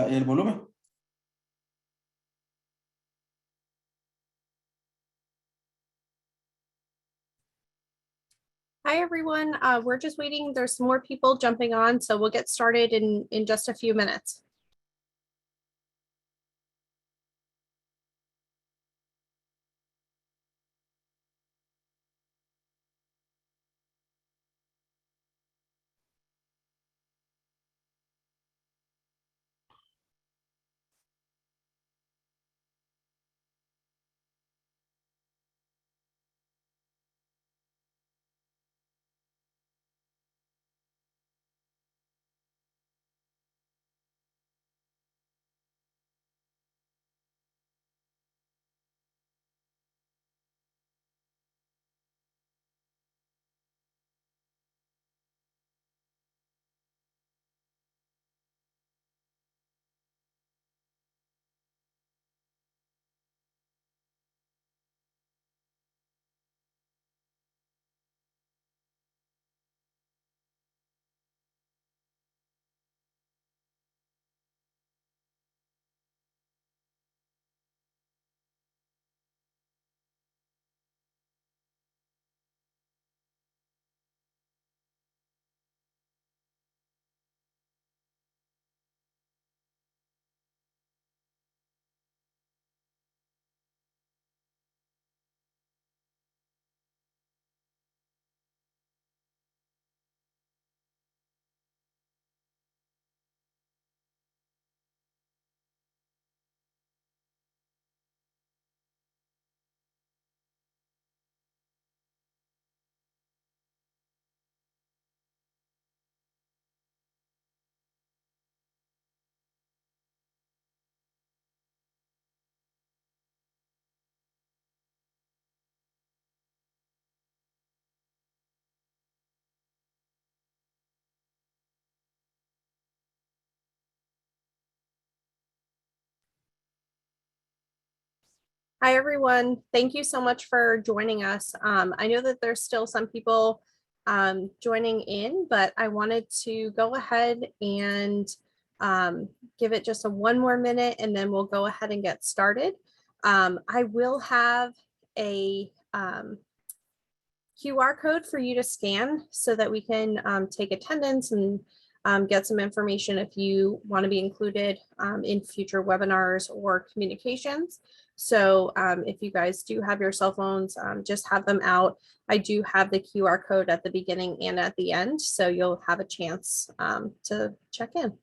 el volumen. Hi, everyone. We're just waiting. There's some more people jumping on, so we'll get started in just a few minutes. Hi, everyone. Thank you so much for joining us. I know that there's still some people joining in, but I wanted to go ahead and give it just one more minute, and then we'll go ahead and get started. I will have a QR code for you to scan so that we can take attendance and get some information if you want to be included in future webinars or communications. So if you guys do have your cell phones, just have them out. I do have the QR code at the beginning and at the end, so you'll have a chance to check in.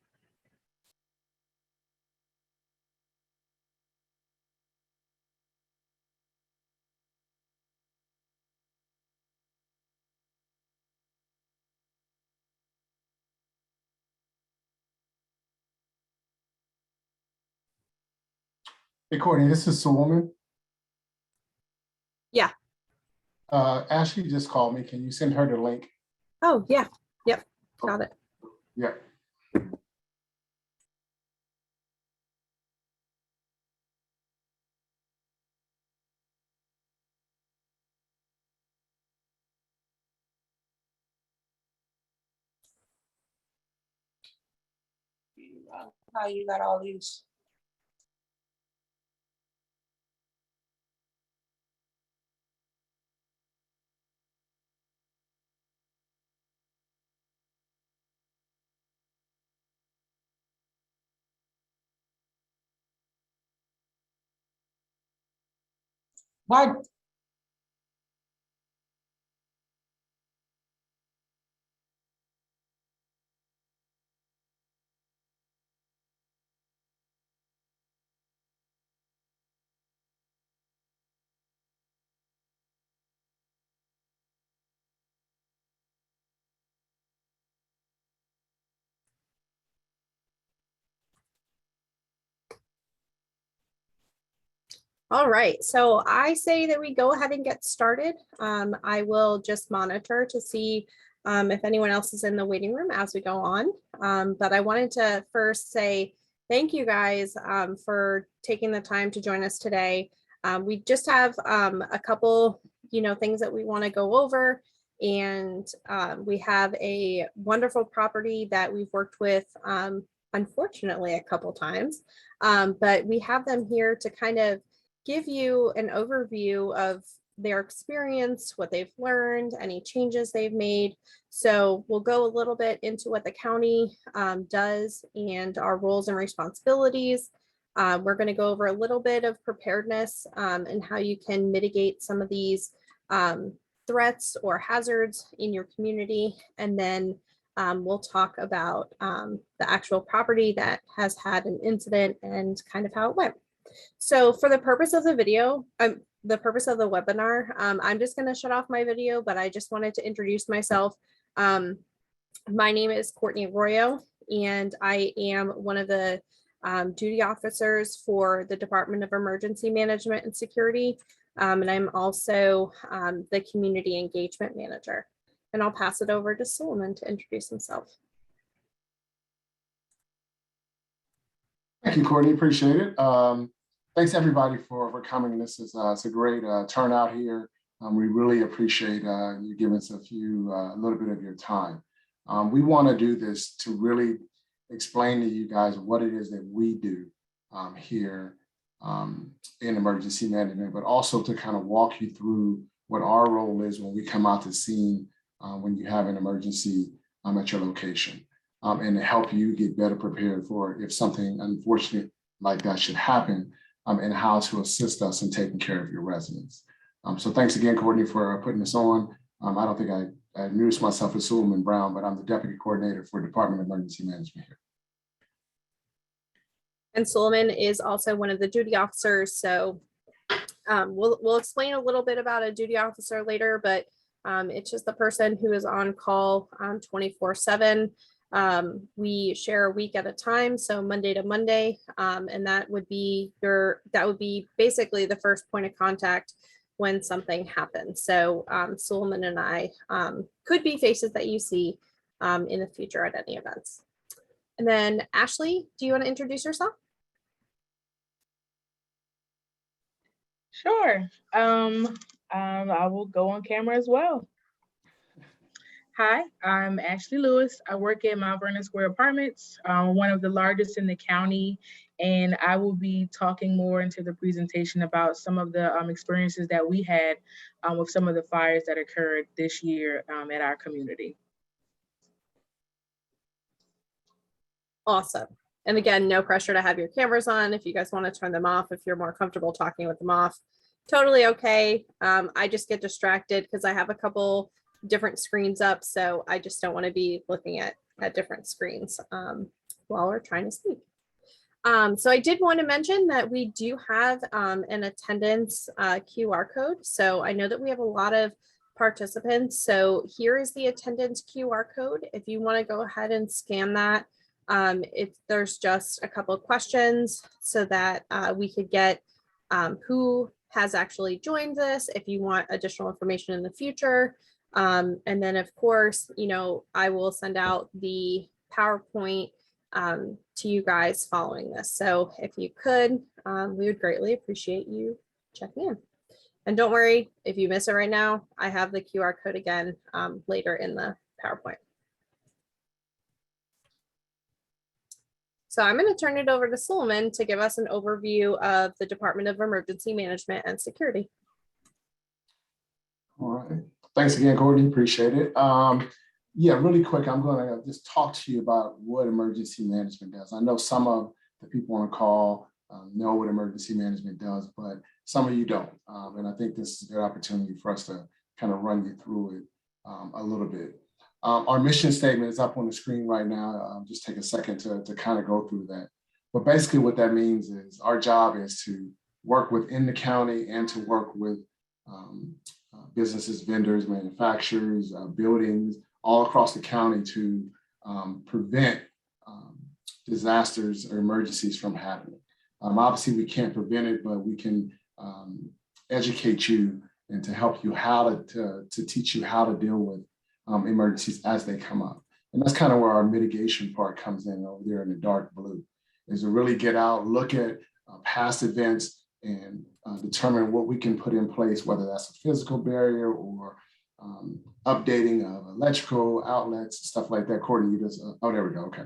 Hey, Courtney, this is Suwoman. Yeah. Ashley just called me. Can you send her the link? Oh, yeah. Yep. Got it. Yeah. How you got all these? Why? All right, so I say that we go ahead and get started. I will just monitor to see if anyone else is in the waiting room as we go on. But I wanted to first say thank you guys for taking the time to join us today. We just have a couple, things that we want to go over. And we have a wonderful property that we've worked with unfortunately, a couple times. But we have them here to kind of give you an overview of their experience, what they've learned, any changes they've made. So we'll go a little bit into what the county does and our roles and responsibilities. We're going to go over a little bit of preparedness and how you can mitigate some of these threats or hazards in your community. And then we'll talk about the actual property that has had an incident and kind of how it went. So for the purpose of the video, the purpose of the webinar, I'm just going to shut off my video, but I just wanted to introduce myself. My name is Courtney Arroyo, and I am one of the duty officers for the Department of Emergency Management and Security. And I'm also the Community Engagement Manager. And I'll pass it over to Suleiman to introduce himself. Thank you, Courtney. Appreciate it. Thanks everybody for coming. This is it's a great turnout here. We really appreciate you giving us a little bit of your time. We want to do this to really explain to you guys what it is that we do here in emergency management, but also to kind of walk you through what our role is when we come out to scene when you have an emergency at your location, and to help you get better prepared for if something unfortunate like that should happen, and how to assist us in taking care of your residents. So thanks again, Courtney, for putting this on. I don't think I introduced myself as Suleiman Brown, but I'm the Deputy Coordinator for Department of Emergency Management here. And Suleiman is also one of the duty officers. So we'll explain a little bit about a duty officer later, but it's just the person who is on call 24/7. We share a week at a time, so Monday to Monday, and that would be basically the first point of contact when something happens. So Suleiman and I could be faces that you see in the future at any events. And then Ashley, do you want to introduce yourself? Sure. I will go on camera as well. Hi, I'm Ashley Lewis. I work at Mount Vernon Square Apartments, one of the largest in the county, and I will be talking more into the presentation about some of the experiences that we had with some of the fires that occurred this year at our community. Awesome. And again, no pressure to have your cameras on. If you guys want to turn them off, if you're more comfortable talking with them off, totally okay. I just get distracted because I have a couple different screens up, so I just don't want to be looking at different screens while we're trying to speak. So I did want to mention that we do have an attendance QR code. So I know that we have a lot of participants. So here is the attendance QR code. If you want to go ahead and scan that, there's just a couple of questions so that we could get who has actually joined this, if you want additional information in the future. And then of course, I will send out the PowerPoint to you guys following this. So if you could, we would greatly appreciate you checking in. And don't worry, if you miss it right now, I have the QR code again later in the PowerPoint. So I'm going to turn it over to Suleiman to give us an overview of the Department of Emergency Management and Security. All right. Thanks again, Courtney. Appreciate it. Yeah, really quick, I'm going to just talk to you about what emergency management does. I know some of the people on the call know what emergency management does, but some of you don't. And I think this is a good opportunity for us to kind of run you through it a little bit. Our mission statement is up on the screen right now. Just take a second to kind of go through that. But basically what that means is our job is to work within the county and to work with businesses, vendors, manufacturers, buildings, all across the county to prevent disasters or emergencies from happening. Obviously we can't prevent it, but we can educate you and to help you how to teach you how to deal with emergencies as they come up. And that's kind of where our mitigation part comes in over there in the dark blue, is to really get out, look at past events and determine what we can put in place, whether that's a physical barrier or updating of electrical outlets, stuff like that. Courtney, you just, oh, there we go, okay.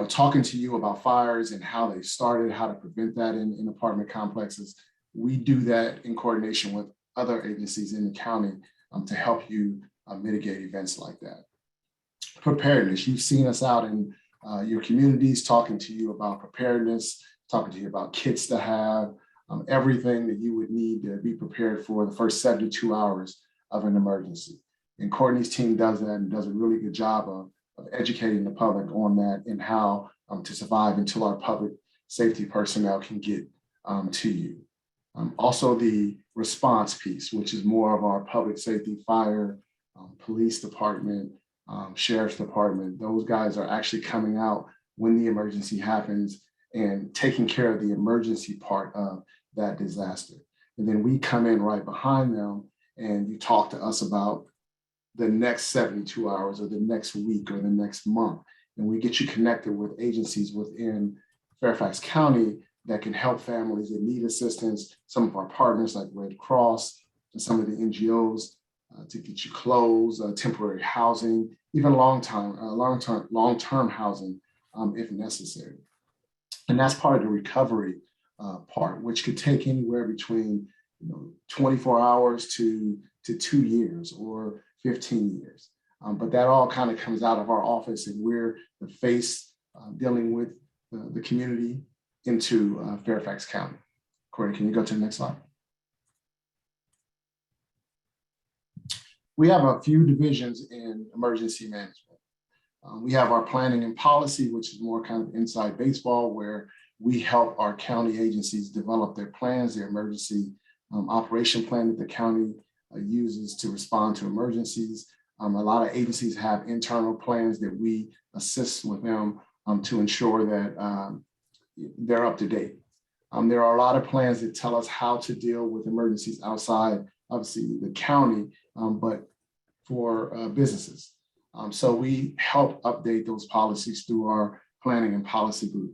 talking to you about fires and how they started, how to prevent that in apartment complexes. We do that in coordination with other agencies in the county to help you mitigate events like that. Preparedness, you've seen us out in your communities talking to you about preparedness, talking to you about kits to have, everything that you would need to be prepared for the first 72 hours of an emergency. And Courtney's team does that and does a really good job of educating the public on that and how to survive until our public safety personnel can get to you. Also the response piece, which is more of our public safety, fire, police department, sheriff's department. Those guys are actually coming out when the emergency happens and taking care of the emergency part of that disaster. And then we come in right behind them and you talk to us about the next 72 hours or the next week or the next month. And we get you connected with agencies within Fairfax County that can help families that need assistance. Some of our partners like Red Cross and some of the NGOs to get you clothes, temporary housing, even long-term housing if necessary. And that's part of the recovery part, which could take anywhere between 24 hours to 2 years or 15 years. But that all kind of comes out of our office, and we're the face dealing with the community into Fairfax County. Corey, can you go to the next slide? We have a few divisions in emergency management. We have our planning and policy, which is more kind of inside baseball, where we help our county agencies develop their plans, their emergency operation plan that the county uses to respond to emergencies. A lot of agencies have internal plans that we assist with them to ensure that they're up to date. There are a lot of plans that tell us how to deal with emergencies outside, obviously, the county, but for businesses. So we help update those policies through our planning and policy group.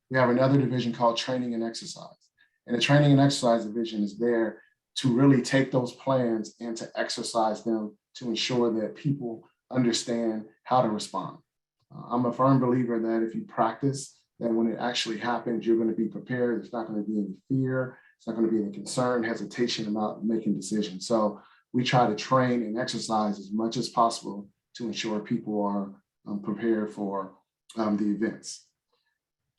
We have another division called training and exercise. And the training and exercise division is there to really take those plans and to exercise them to ensure that people understand how to respond. I'm a firm believer that if you practice, then when it actually happens, you're going to be prepared. There's not going to be any fear. It's not going to be any concern, hesitation about making decisions. So we try to train and exercise as much as possible to ensure people are prepared for the events.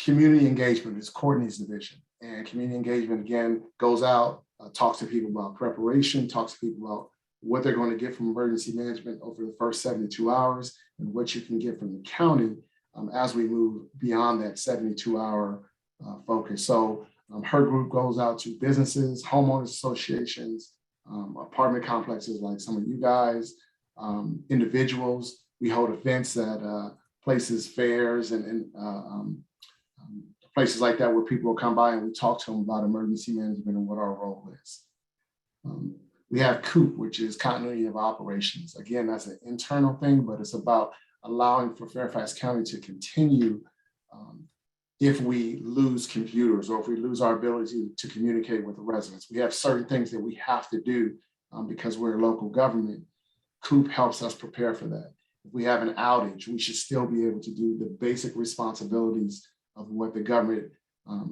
Community engagement is Courtney's division. And community engagement, again, goes out, talks to people about preparation, talks to people about what they're going to get from emergency management over the first 72 hours and what you can get from the county as we move beyond that 72-hour focus. So her group goes out to businesses, homeowners associations, apartment complexes like some of you guys, individuals. We hold events at places, fairs, and places like that where people will come by and we talk to them about emergency management and what our role is. We have COOP, which is continuity of operations. Again, that's an internal thing, but it's about allowing for Fairfax County to continue if we lose computers or if we lose our ability to communicate with the residents. We have certain things that we have to do because we're a local government. COOP helps us prepare for that. If we have an outage, we should still be able to do the basic responsibilities of what the government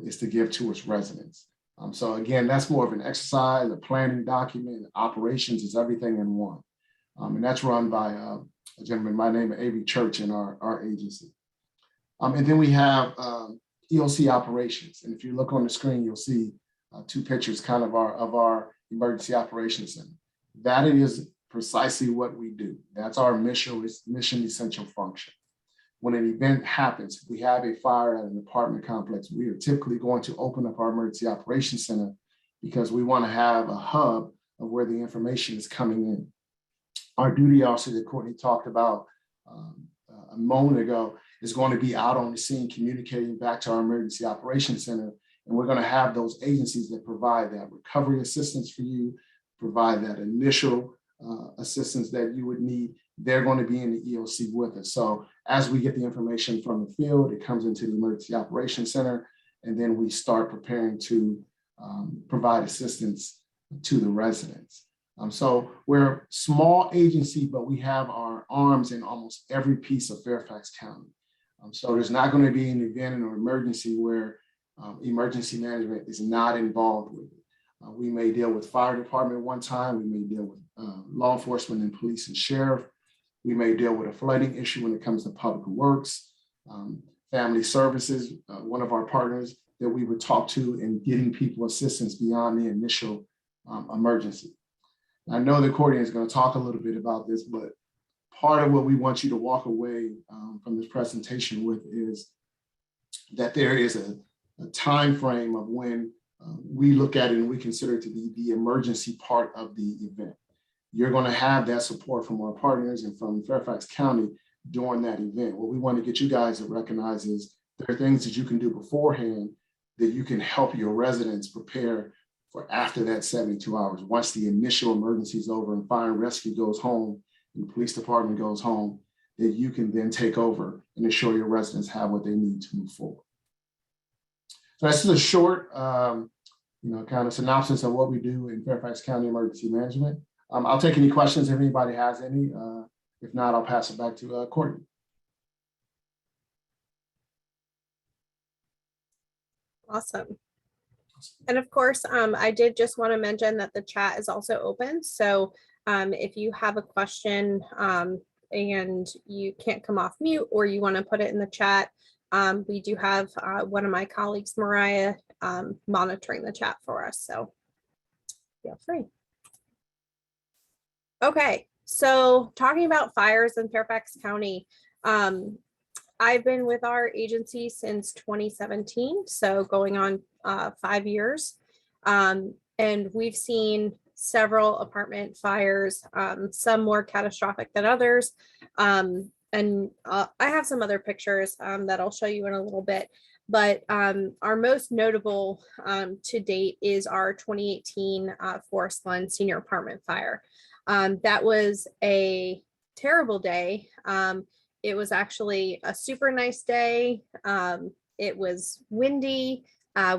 is to give to its residents. So again, that's more of an exercise, a planning document, operations is everything in one. And that's run by a gentleman by the name of Avery Church in our agency. And then we have EOC operations. And if you look on the screen, you'll see two pictures kind of our emergency operations center. That is precisely what we do. That's our mission essential function. When an event happens, if we have a fire at an apartment complex, we are typically going to open up our emergency operations center because we want to have a hub of where the information is coming in. Our duty officer that Courtney talked about a moment ago is going to be out on the scene communicating back to our emergency operations center. And we're going to have those agencies that provide that recovery assistance for you, provide that initial assistance that you would need. They're going to be in the EOC with us. So as we get the information from the field, it comes into the Emergency Operations Center, and then we start preparing to provide assistance to the residents. So we're a small agency, but we have our arms in almost every piece of Fairfax County. So there's not going to be an event or emergency where emergency management is not involved with it. We may deal with fire department one time. We may deal with law enforcement and police and sheriff. We may deal with a flooding issue when it comes to public works, family services, one of our partners that we would talk to in getting people assistance beyond the initial emergency. I know that Courtney is going to talk a little bit about this, but part of what we want you to walk away from this presentation with is that there is a time frame of when we look at it and we consider it to be the emergency part of the event. You're going to have that support from our partners and from Fairfax County during that event. What we want to get you guys to recognize is there are things that you can do beforehand that you can help your residents prepare for after that 72 hours. Once the initial emergency is over and fire and rescue goes home and the police department goes home, that you can then take over and ensure your residents have what they need to move forward. So that's just a short, kind of synopsis of what we do in Fairfax County Emergency Management. I'll take any questions if anybody has any. If not, I'll pass it back to Courtney. Awesome. And of course, I did just want to mention that the chat is also open. So if you have a question and you can't come off mute or you want to put it in the chat, we do have one of my colleagues, Mariah, monitoring the chat for us. So feel free. Okay, so talking about fires in Fairfax County, I've been with our agency since 2017, so going on 5 years. And we've seen several apartment fires, some more catastrophic than others. And I have some other pictures that I'll show you in a little bit. But our most notable to date is our 2018 Forest Glen senior apartment fire. That was a terrible day. It was actually a super nice day. It was windy.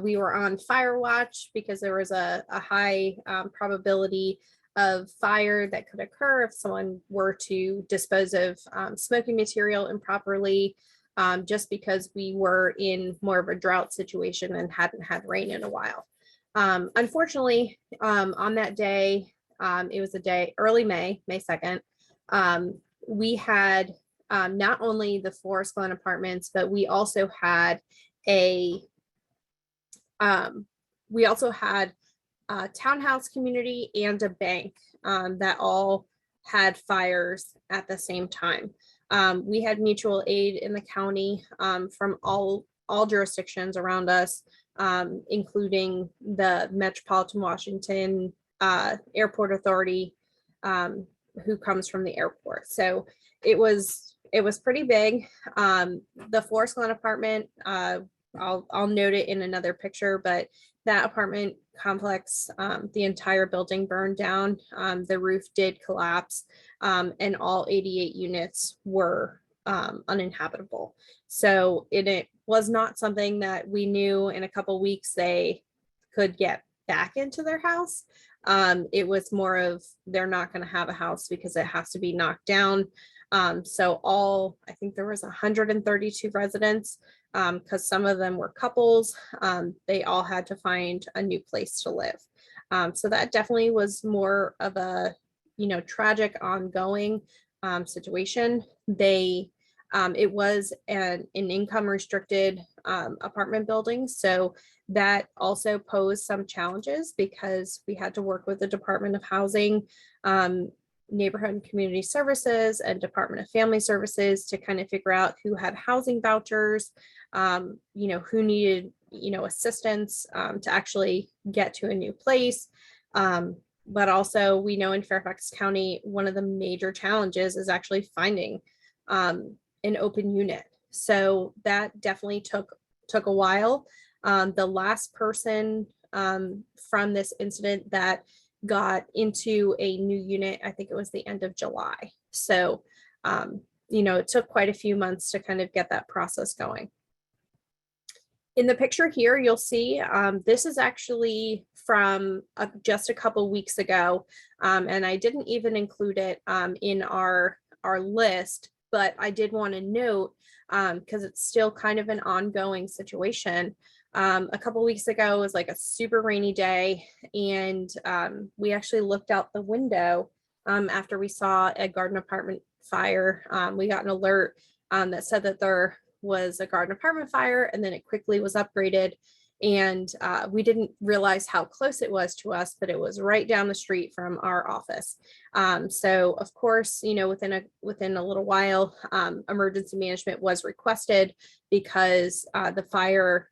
We were on fire watch because there was a high probability of fire that could occur if someone were to dispose of smoking material improperly, just because we were in more of a drought situation and hadn't had rain in a while. Unfortunately, on that day, it was a day, early May 2nd, we had not only the Forest Glen apartments, but we also had a townhouse community and a bank that all had fires at the same time. We had mutual aid in the county from all jurisdictions around us, including the Metropolitan Washington Airport Authority, who comes from the airport. So it was pretty big. The Forest Glen apartment, I'll note it in another picture, but that apartment complex, the entire building burned down. The roof did collapse, and all 88 units were uninhabitable. So it was not something that we knew in a couple weeks they could get back into their house. It was more of they're not going to have a house because it has to be knocked down. So I think there was 132 residents, because some of them were couples. They all had to find a new place to live. So that definitely was more of a, tragic ongoing situation. It was an income restricted apartment building. So that also posed some challenges because we had to work with the Department of Housing, Neighborhood and Community Services, and Department of Family Services to kind of figure out who had housing vouchers, who needed, assistance to actually get to a new place. But also we know in Fairfax County, one of the major challenges is actually finding an open unit. So that definitely took a while. The last person from this incident that got into a new unit, I think it was the end of July. So, it took quite a few months to kind of get that process going. In the picture here, you'll see this is actually from just a couple weeks ago, and I didn't even include it in our list, but I did want to note, because it's still kind of an ongoing situation. A couple weeks ago it was like a super rainy day, and we actually looked out the window after we saw a garden apartment fire. We got an alert that said that there was a garden apartment fire, and then it quickly was upgraded. And we didn't realize how close it was to us, but it was right down the street from our office. So of course, you know, within a little while, emergency management was requested because the fire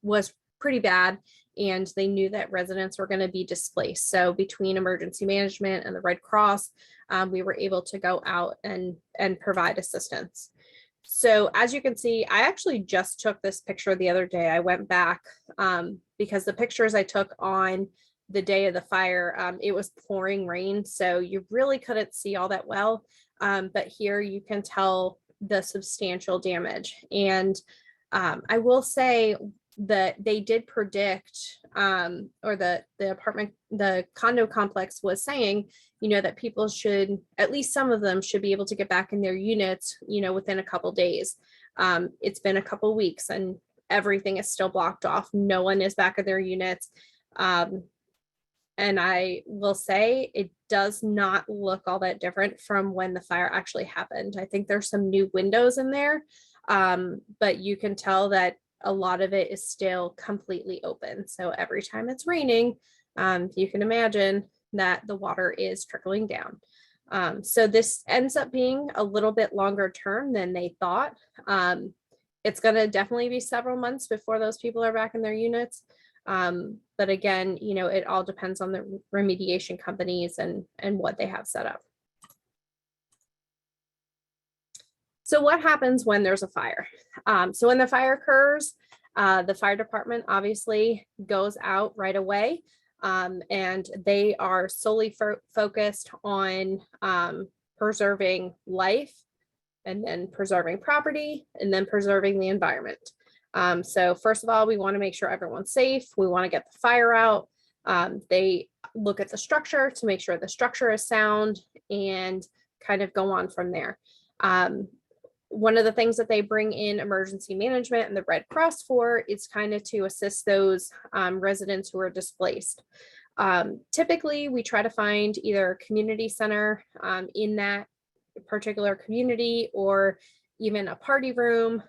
was pretty bad, and they knew that residents were going to be displaced. So between emergency management and the Red Cross, we were able to go out and provide assistance. So as you can see, I actually just took this picture the other day. I went back because the pictures I took on the day of the fire, it was pouring rain, so you really couldn't see all that well. But here you can tell the substantial damage. And I will say that they did predict, or the condo complex was saying, you know, that people should, at least some of them should be able to get back in their units, you know, within a couple days. It's been a couple weeks and everything is still blocked off. No one is back in their units. And I will say it does not look all that different from when the fire actually happened. I think there's some new windows in there, but you can tell that a lot of it is still completely open. So every time it's raining, you can imagine that the water is trickling down. So this ends up being a little bit longer term than they thought. It's going to definitely be several months before those people are back in their units. But again, you know, it all depends on the remediation companies and what they have set up. So what happens when there's a fire? So when the fire occurs, the fire department obviously goes out right away, and they are solely focused on preserving life, and then preserving property, and then preserving the environment. So first of all, we want to make sure everyone's safe. We want to get the fire out. They look at the structure to make sure the structure is sound and kind of go on from there. One of the things that they bring in emergency management and the Red Cross for is kind of to assist those residents who are displaced. Typically, we try to find either a community center in that particular community, or even a party room.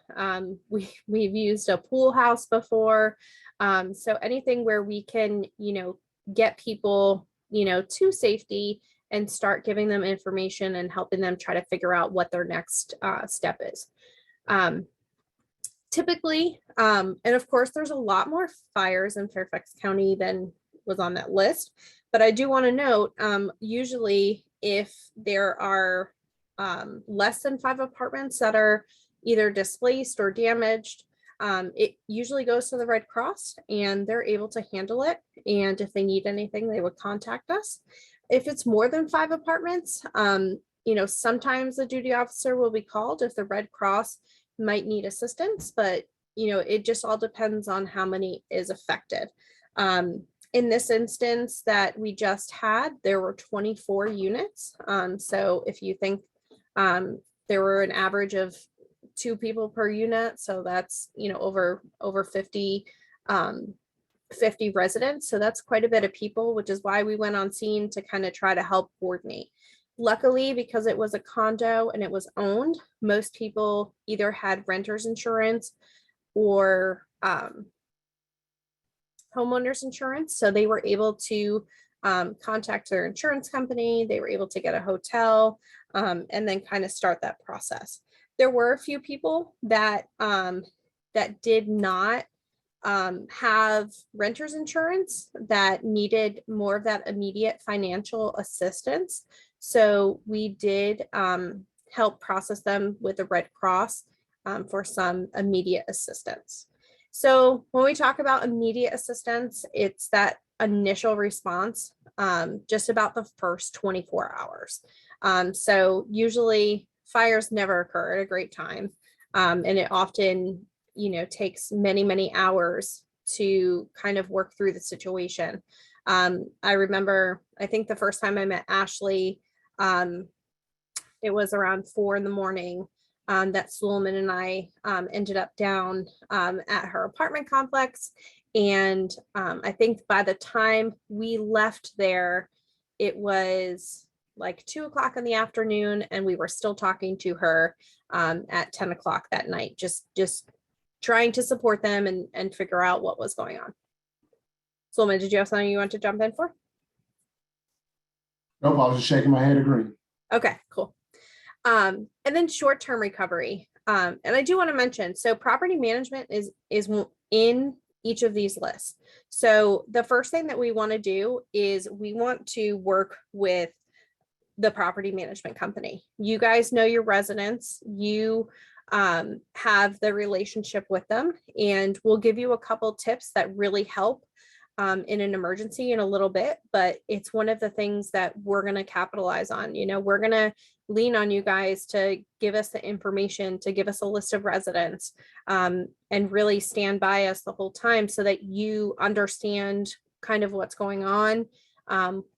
We've used a pool house before. So anything where we can, you know, get people, you know, to safety and start giving them information and helping them try to figure out what their next step is. Typically, and of course, there's a lot more fires in Fairfax County than was on that list, but I do want to note, usually if there are less than 5 apartments that are either displaced or damaged, it usually goes to the Red Cross and they're able to handle it. And if they need anything, they would contact us. If it's more than 5 apartments, you know, sometimes the duty officer will be called if the Red Cross might need assistance, but, you know, it just all depends on how many is affected. In this instance that we just had, there were 24 units. So if you think there were an average of 2 people per unit, so that's, you know, over 50 residents. So that's quite a bit of people, which is why we went on scene to kind of try to help coordinate. Luckily, because it was a condo and it was owned, most people either had renter's insurance or homeowners insurance. So they were able to contact their insurance company. They were able to get a hotel and then kind of start that process. There were a few people that did not have renter's insurance that needed more of that immediate financial assistance. So we did help process them with the Red Cross for some immediate assistance. So when we talk about immediate assistance, it's that initial response, just about the first 24 hours. So usually fires never occur at a great time. And it often, you know, takes many, many hours to kind of work through the situation. I remember, I think the first time I met Ashley, it it was around 4 a.m. That Suleiman and I ended up down at her apartment complex. And I think by the time we left there, it was like 2 o'clock in the afternoon, and we were still talking to her at 10 o'clock that night, just trying to support them and figure out what was going on. Suleiman, did you have something you want to jump in for? Nope, I was just shaking my head agreeing. Okay, cool. And then short-term recovery. And I do want to mention, so property management is in each of these lists. So the first thing that we want to do is we want to work with the property management company. You guys know your residents, you have the relationship with them, and we'll give you a couple tips that really help in an emergency in a little bit, but it's one of the things that we're going to capitalize on. You know, we're going to lean on you guys to give us the information, to give us a list of residents, and really stand by us the whole time so that you understand kind of what's going on,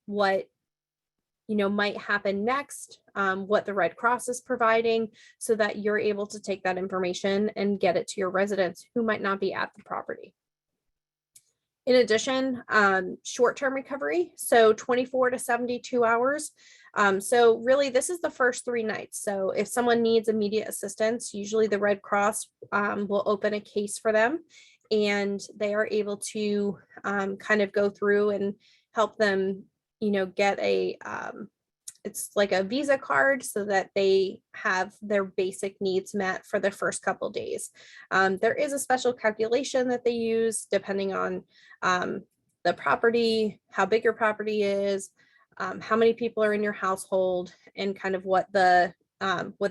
what might happen next, what the Red Cross is providing, so that you're able to take that information and get it to your residents who might not be at the property. In addition, short-term recovery, so 24 to 72 hours. So really, this is the first 3 nights. So if someone needs immediate assistance, usually the Red Cross will open a case for them, and they are able to kind of go through and help them, get a, it's like a Visa card so that they have their basic needs met for the first couple days. There is a special calculation that they use depending on the property, how big your property is, how many people are in your household, and kind of what the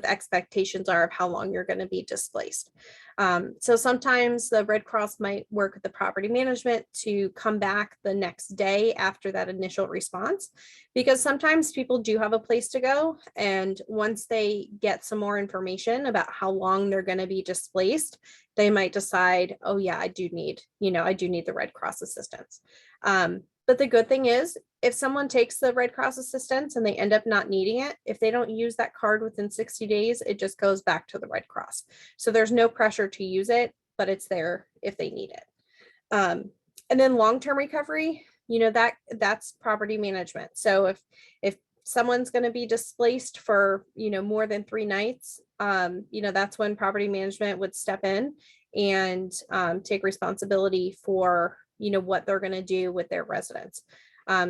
expectations are of how long you're going to be displaced. So sometimes the Red Cross might work with the property management to come back the next day after that initial response, because sometimes people do have a place to go. And once they get some more information about how long they're going to be displaced, they might decide, oh yeah, I do need the Red Cross assistance. But the good thing is, if someone takes the Red Cross assistance and they end up not needing it, if they don't use that card within 60 days, it just goes back to the Red Cross. So there's no pressure to use it, but it's there if they need it. And then long-term recovery, that's property management. So if someone's going to be displaced for, more than 3 nights, that's when property management would step in and take responsibility for what they're going to do with their residents.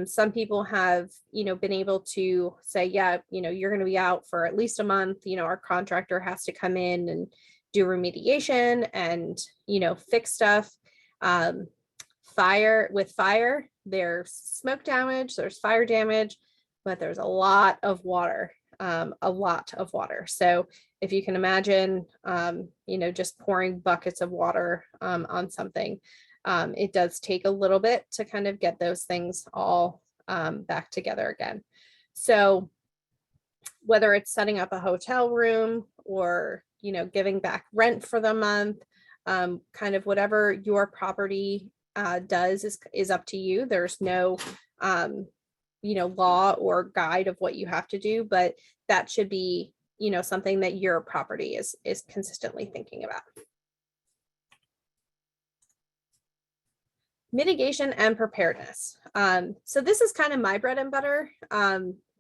Some people have, been able to say, yeah, you're going to be out for at least a month. Our contractor has to come in and do remediation and, fix stuff. Fire, there's smoke damage, there's fire damage, but there's a lot of water. So if you can imagine, just pouring buckets of water on something, it does take a little bit to kind of get those things all back together again. So whether it's setting up a hotel room or, giving back rent for the month, kind of whatever your property does is up to you. There's no, law or guide of what you have to do, but that should be, something that your property is consistently thinking about. Mitigation and preparedness. So this is kind of my bread and butter,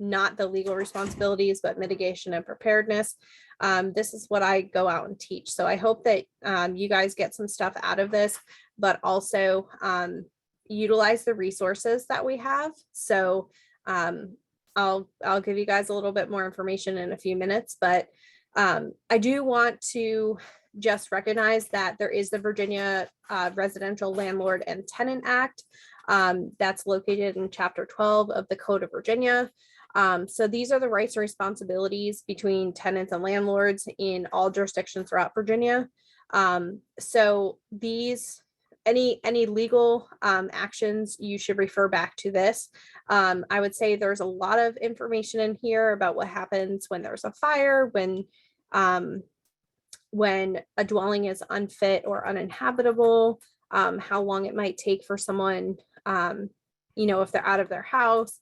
not the legal responsibilities, but mitigation and preparedness. This is what I go out and teach. So I hope that you guys get some stuff out of this, but also utilize the resources that we have. So I'll give you guys a little bit more information in a few minutes, but I do want to just recognize that there is the Virginia Residential Landlord and Tenant Act that's located in Chapter 12 of the Code of Virginia. So these are the rights and responsibilities between tenants and landlords in all jurisdictions throughout Virginia. So these, any legal actions, you should refer back to this. I would say there's a lot of information in here about what happens when there's a fire, when a dwelling is unfit or uninhabitable, how long it might take for someone, if they're out of their house.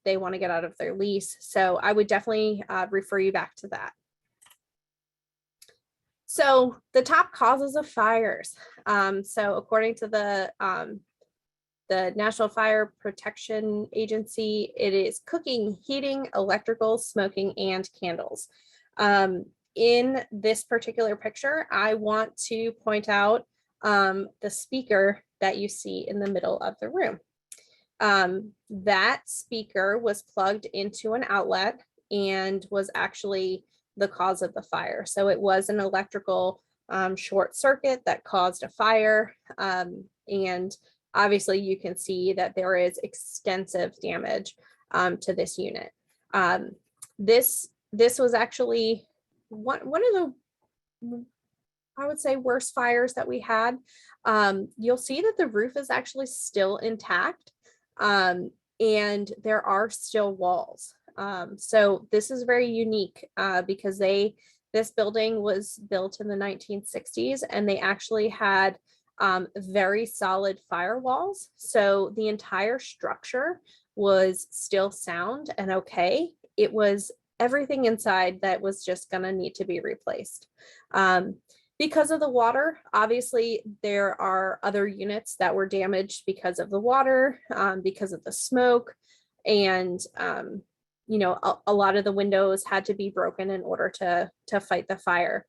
they want to get out of their lease. So I would definitely refer you back to that. So the top causes of fires. So according to the National Fire Protection Agency, it is cooking, heating, electrical, smoking, and candles. In this particular picture, I want to point out the speaker that you see in the middle of the room. That speaker was plugged into an outlet and was actually the cause of the fire. So it was an electrical short circuit that caused a fire. And obviously you can see that there is extensive damage to this unit. This was actually one of the, I would say, worst fires that we had. You'll see that the roof is actually still intact, and there are still walls. So this is very unique because this building was built in the 1960s, and they actually had very solid firewalls. So the entire structure was still sound and okay. It was everything inside that was just going to need to be replaced. Because of the water, obviously there are other units that were damaged because of the water, because of the smoke, and you know, a lot of the windows had to be broken in order to fight the fire.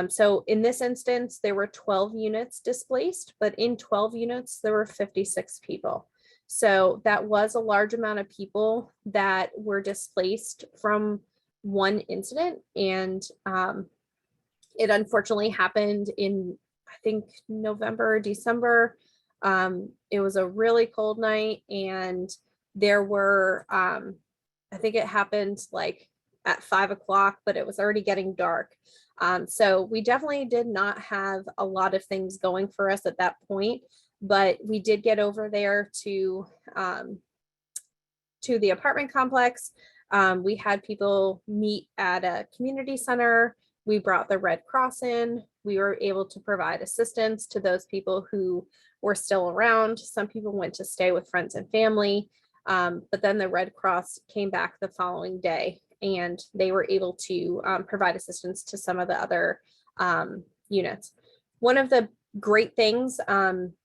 So in this instance, there were 12 units displaced, but in 12 units, there were 56 people. So that was a large amount of people that were displaced from one incident. And it unfortunately happened in, I think, November or December. It was a really cold night, and there were, I think it happened like at 5 o'clock, but it was already getting dark. So we definitely did not have a lot of things going for us at that point, but we did get over there to the apartment complex. We had people meet at a community center. We brought the Red Cross in. We were able to provide assistance to those people who were still around. Some people went to stay with friends and family, but then the Red Cross came back the following day, and they were able to provide assistance to some of the other units. One of the great things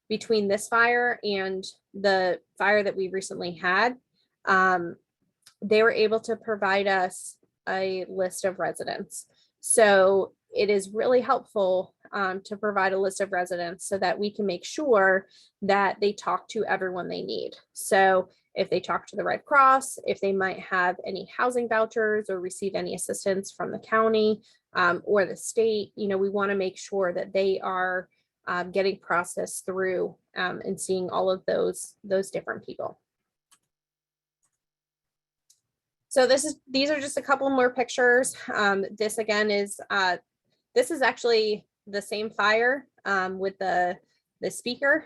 between this fire and the fire that we recently had, they were able to provide us a list of residents. So it is really helpful to provide a list of residents so that we can make sure that they talk to everyone they need. So if they talk to the Red Cross, if they might have any housing vouchers or receive any assistance from the county or the state, you know, we want to make sure that they are getting processed through and seeing all of those different people. So these are just a couple more pictures. This again is, this is actually the same fire with the speaker.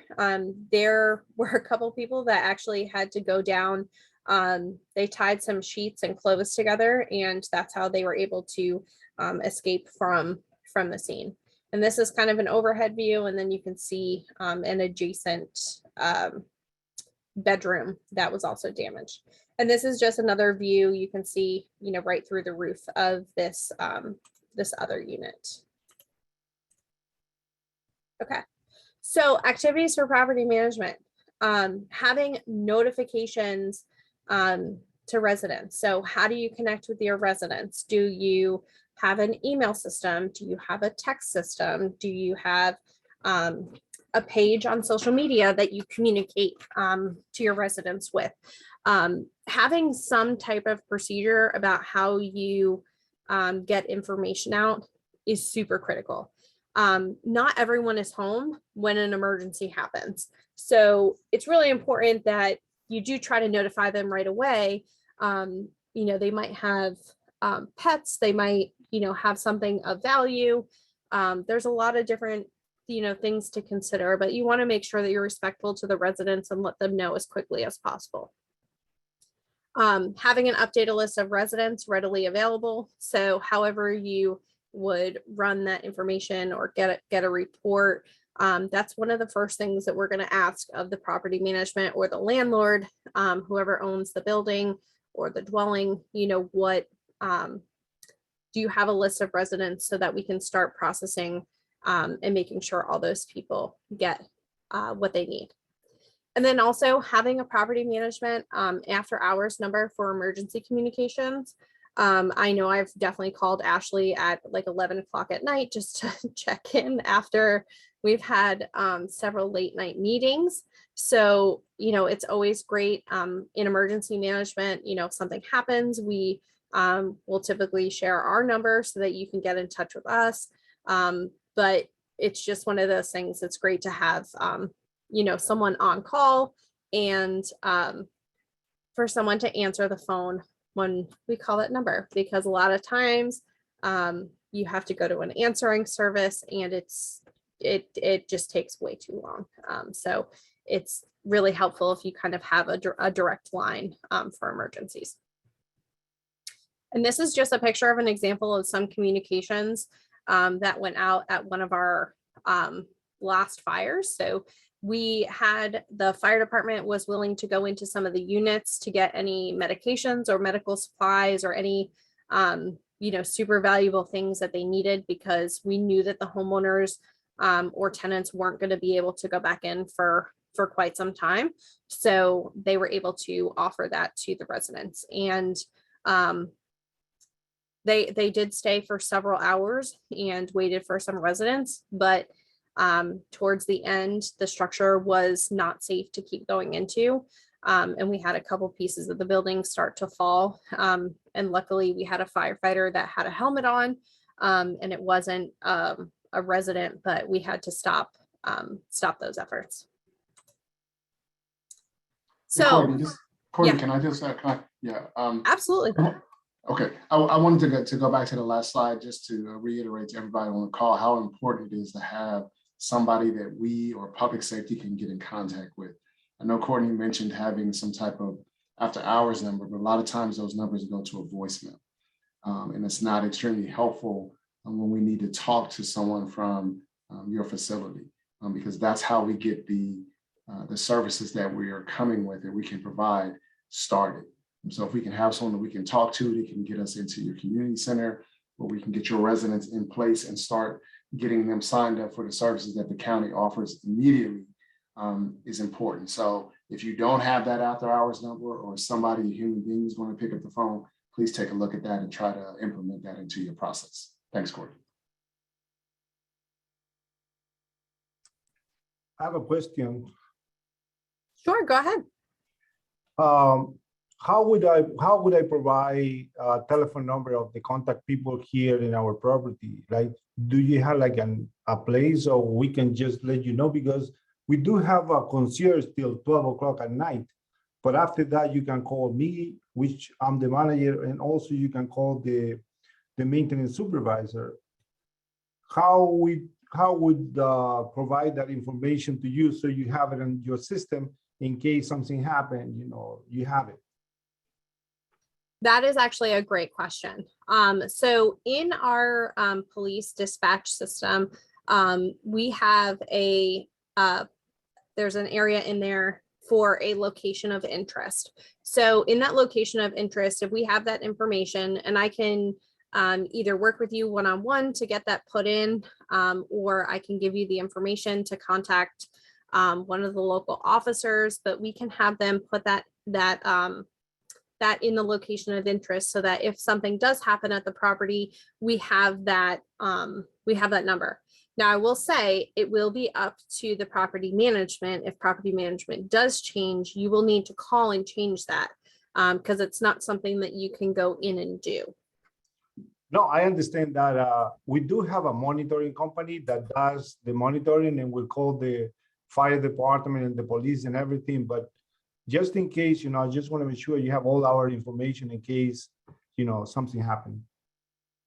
There were a couple people that actually had to go down. They tied some sheets and clothes together, and that's how they were able to escape from the scene. And this is kind of an overhead view, and then you can see an adjacent bedroom that was also damaged. And this is just another view. You can see, you know, right through the roof of this this other unit. Okay, so activities for property management, having notifications to residents. So how do you connect with your residents? Do you have an email system? Do you have a text system? Do you have a page on social media that you communicate to your residents with? Having some type of procedure about how you get information out is super critical. Not everyone is home when an emergency happens. So it's really important that you do try to notify them right away. You know, they might have pets, they might, you know, have something of value. There's a lot of different, you know, things to consider, but you want to make sure that you're respectful to the residents and let them know as quickly as possible. Having an updated list of residents readily available. So however you would run that information or get a report, that's one of the first things that we're going to ask of the property management or the landlord, whoever owns the building or the dwelling, you know, what, do you have a list of residents so that we can start processing and making sure all those people get what they need. And then also having a property management after hours number for emergency communications. I know I've definitely called Ashley at like 11 o'clock at night just to check in after we've had several late night meetings. So, you know, it's always great in emergency management, you know, if something happens, we will typically share our number so that you can get in touch with us. But it's just one of those things that's great to have, you know, someone on call and for someone to answer the phone when we call that number, because a lot of times you have to go to an answering service and it just takes way too long. So it's really helpful if you kind of have a direct line for emergencies. And this is just a picture of an example of some communications that went out at one of our last fires. So we had, the fire department was willing to go into some of the units to get any medications or medical supplies or any, you know, super valuable things that they needed, because we knew that the homeowners or tenants weren't going to be able to go back in for quite some time. So they were able to offer that to the residents. And they did stay for several hours and waited for some residents, but towards the end, the structure was not safe to keep going into. And we had a couple pieces of the building start to fall. And luckily we had a firefighter that had a helmet on, and it wasn't a resident, but we had to stop those efforts. So Courtney, yeah. can I just, Absolutely. Okay, I wanted to go back to the last slide just to reiterate to everybody on the call how important it is to have somebody that we or public safety can get in contact with. I know Courtney mentioned having some type of after hours number, but a lot of times those numbers go to a voicemail. And it's not extremely helpful when we need to talk to someone from your facility, because that's how we get the services that we are coming with that we can provide started. So if we can have someone that we can talk to, they can get us into your community center, where we can get your residents in place and start getting them signed up for the services that the county offers immediately, is important. So if you don't have that after hours number, or somebody, a human being, is going to pick up the phone, please take a look at that and try to implement that into your process. Thanks, Courtney. I have a question. Sure, go ahead. How would I provide a telephone number of the contact people here in our property? Like, do you have like a place, or we can just let you know? Because we do have a concierge till 12 o'clock at night, but after that you can call me, which I'm the manager, and also you can call the maintenance supervisor. How would provide that information to you so you have it in your system in case something happened, you know, you have it? That is actually a great question. So in our police dispatch system, we have there's an area in there for a location of interest. So in that location of interest, if we have that information, and I can either work with you one-on-one to get that put in, or I can give you the information to contact one of the local officers, but we can have them put that in the location of interest, so that if something does happen at the property, we have that number. Now, I will say it will be up to the property management. If property management does change, you will need to call and change that, because it's not something that you can go in and do. No, I understand that we do have a monitoring company that does the monitoring, and we'll call the fire department and the police and everything. But just in case, you know, I just want to make sure you have all our information in case, you know, something happened.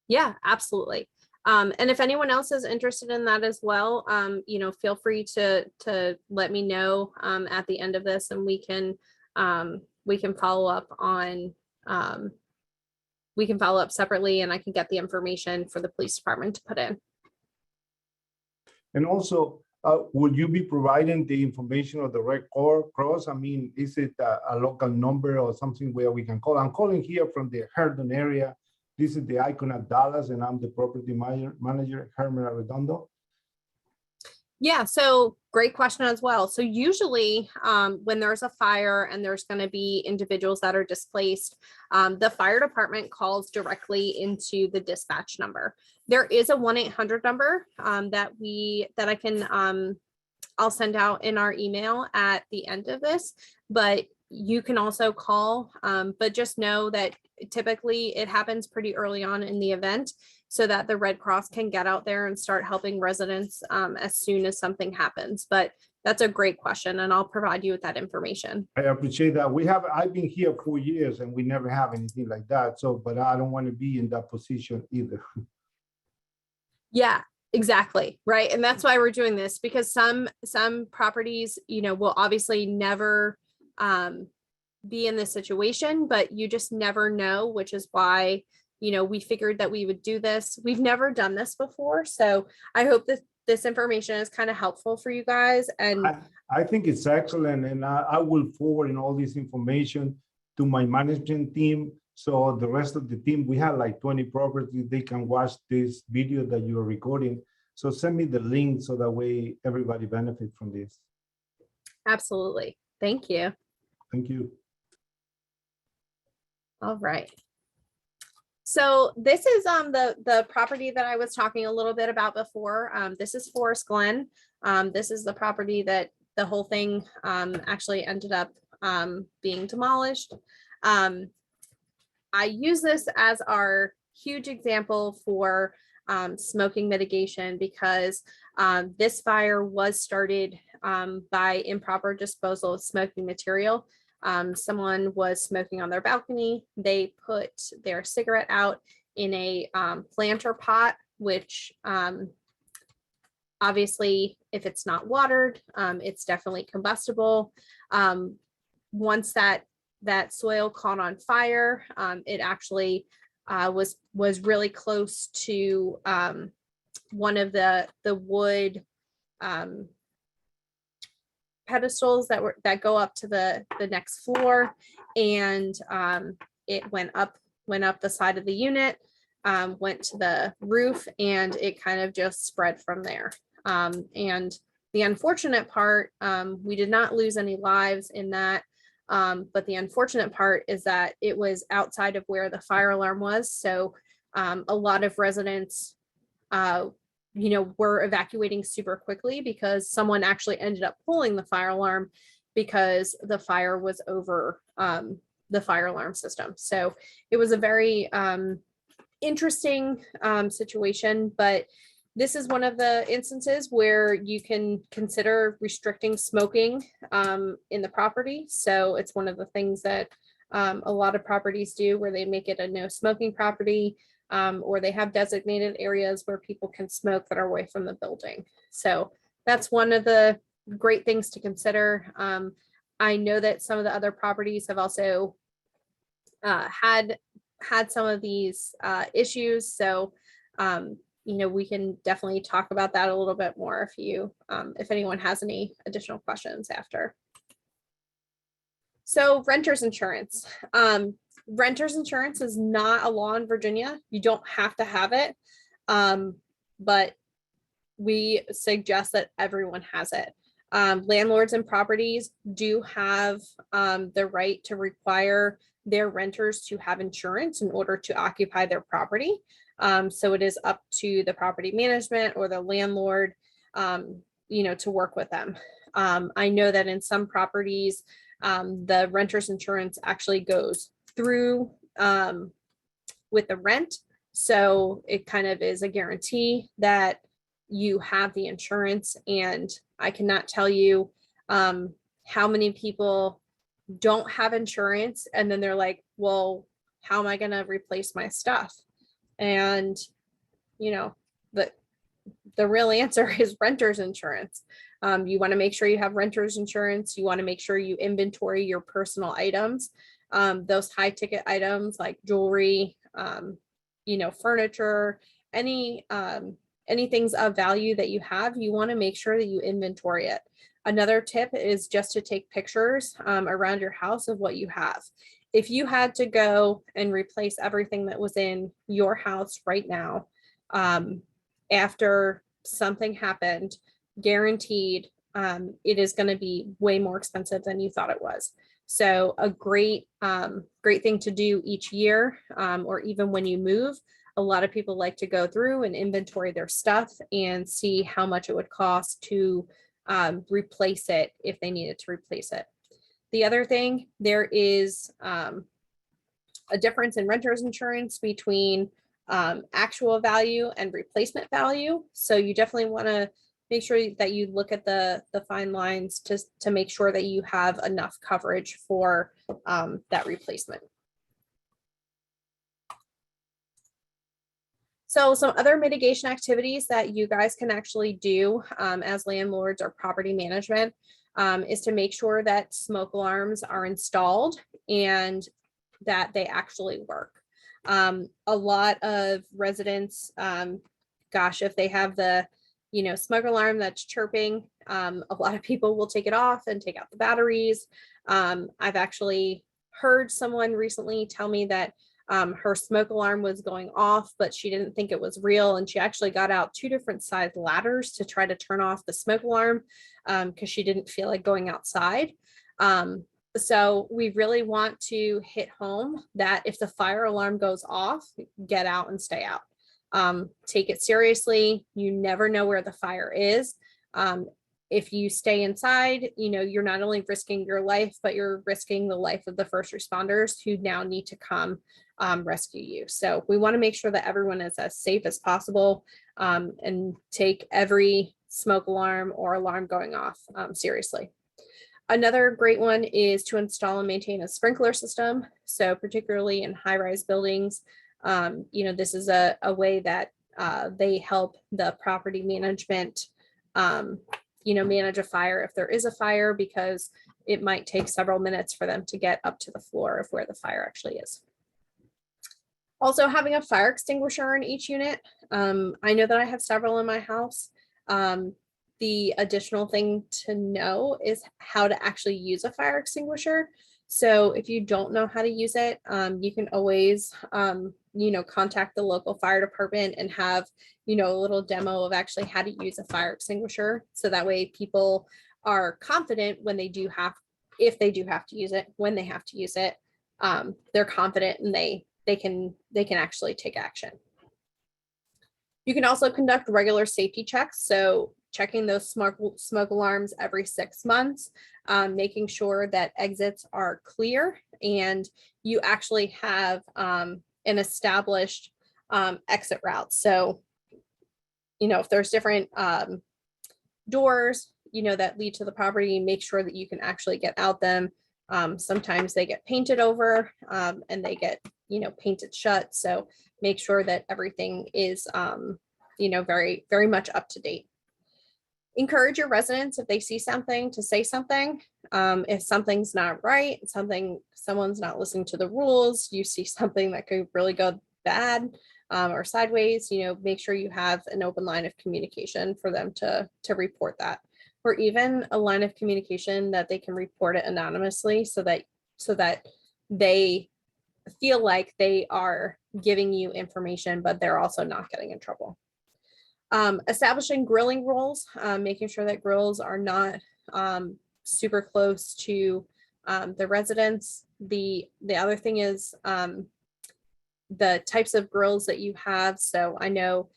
Yeah, absolutely. And if anyone else is interested in that as well, you know, feel free to let me know at the end of this, and we can follow up on, we can follow up separately, and I can get the information for the police department to put in. And also, Will you be providing the information of the Red Cross? I mean, is it a local number or something where we can call? I'm calling here from the Herndon area. This is the Icon of Dallas, and I'm the property manager, Herman Arredondo. Yeah, so great question as well. So usually when there's a fire and there's going to be individuals that are displaced, the fire department calls directly into the dispatch number. There is a 1-800 number that I can, I'll send out in our email at the end of this, but you can also call, but just know that typically it happens pretty early on in the event, so that the Red Cross can get out there and start helping residents as soon as something happens. But that's a great question, and I'll provide you with that information. I appreciate that. I've been here 4 years and we never have anything like that. So, but I don't want to be in that position either. Yeah, exactly. Right. And that's why we're doing this, because some properties, will obviously never be in this situation, but you just never know, which is why we figured that we would do this. We've never done this before. So I hope that this information is kind of helpful for you guys. And I think it's excellent. And I will forward all this information to my management team. So the rest of the team, we have like 20 properties. They can watch this video that you're recording. So send me the link so that way everybody benefit from this. Absolutely. Thank you. Thank you. All right. So this is the property that I was talking a little bit about before. This is Forest Glen. This is the property that the whole thing actually ended up being demolished. I use this as our huge example for smoking mitigation, because this fire was started by improper disposal of smoking material. Someone was smoking on their balcony. They put their cigarette out in a planter pot, which obviously, if it's not watered, it's definitely combustible. Once that soil caught on fire, it actually was really close to one of the wood pedestals that go up to the next floor, and it went up the side of the unit, went to the roof, and it kind of just spread from there. And the unfortunate part, we did not lose any lives in that, but the unfortunate part is that it was outside of where the fire alarm was. So a lot of residents were evacuating super quickly, because someone actually ended up pulling the fire alarm because the fire was over the fire alarm system. So it was a very interesting situation, but this is one of the instances where you can consider restricting smoking in the property. So it's one of the things that a lot of properties do, where they make it a no smoking property, or they have designated areas where people can smoke that are away from the building. So that's one of the great things to consider. I know that some of the other properties have also had some of these issues. So, we can definitely talk about that a little bit more if anyone has any additional questions after. So renter's insurance. Renter's insurance is not a law in Virginia. You don't have to have it, but we suggest that everyone has it. Landlords and properties do have the right to require their renters to have insurance in order to occupy their property. So it is up to the property management or the landlord, to work with them. I know that in some properties, the renter's insurance actually goes through with the rent. So it kind of is a guarantee that you have the insurance. And I cannot tell you how many people don't have insurance, and then they're like, well, how am I going to replace my stuff? And the real answer is renter's insurance. You want to make sure you have renter's insurance. You want to make sure you inventory your personal items, those high ticket items like jewelry, furniture, any anything's of value that you have, you want to make sure that you inventory it. Another tip is just to take pictures around your house of what you have. If you had to go and replace everything that was in your house right now, after something happened, guaranteed it is going to be way more expensive than you thought it was. So a great thing to do each year, or even when you move, a lot of people like to go through and inventory their stuff and see how much it would cost to replace it if they needed to replace it. The other thing, there is a difference in renter's insurance between actual value and replacement value. So you definitely want to make sure that you look at the fine lines to make sure that you have enough coverage for that replacement. So some other mitigation activities that you guys can actually do as landlords or property management is to make sure that smoke alarms are installed and that they actually work. A lot of residents, gosh, if they have the smoke alarm that's chirping, a lot of people will take it off and take out the batteries. I've actually heard someone recently tell me that her smoke alarm was going off, but she didn't think it was real. And she actually got out 2 different size ladders to try to turn off the smoke alarm because she didn't feel like going outside. So we really want to hit home that if the fire alarm goes off, get out and stay out. Take it seriously. You never know where the fire is. If you stay inside, you're not only risking your life, but you're risking the life of the first responders who now need to come rescue you. So we want to make sure that everyone is as safe as possible and take every smoke alarm or alarm going off seriously. Another great one is to install and maintain a sprinkler system. So particularly in high-rise buildings, this is a way that they help the property management manage a fire if there is a fire, because it might take several minutes for them to get up to the floor of where the fire actually is. Also, having a fire extinguisher in each unit. I know that I have several in my house. The additional thing to know is how to actually use a fire extinguisher. So if you don't know how to use it, you can always, contact the local fire department and have, a little demo of actually how to use a fire extinguisher. So that way people are confident when if they do have to use it, when they have to use it, they're confident and they can actually take action. You can also conduct regular safety checks. So checking those smoke alarms every 6 months, making sure that exits are clear and you actually have an established exit route. So, if there's different doors, that lead to the property, make sure that you can actually get out them. Sometimes they get painted over and they get, painted shut. So make sure that everything is, very, very much up to date. Encourage your residents, if they see something, to say something. If something's not right, someone's not listening to the rules, you see something that could really go bad or sideways, make sure you have an open line of communication for them to report that, or even a line of communication that they can report it anonymously so that they feel like they are giving you information, but they're also not getting in trouble. Establishing grilling rules, making sure that grills are not super close to the residents. The other thing is the types of grills that you have. So I know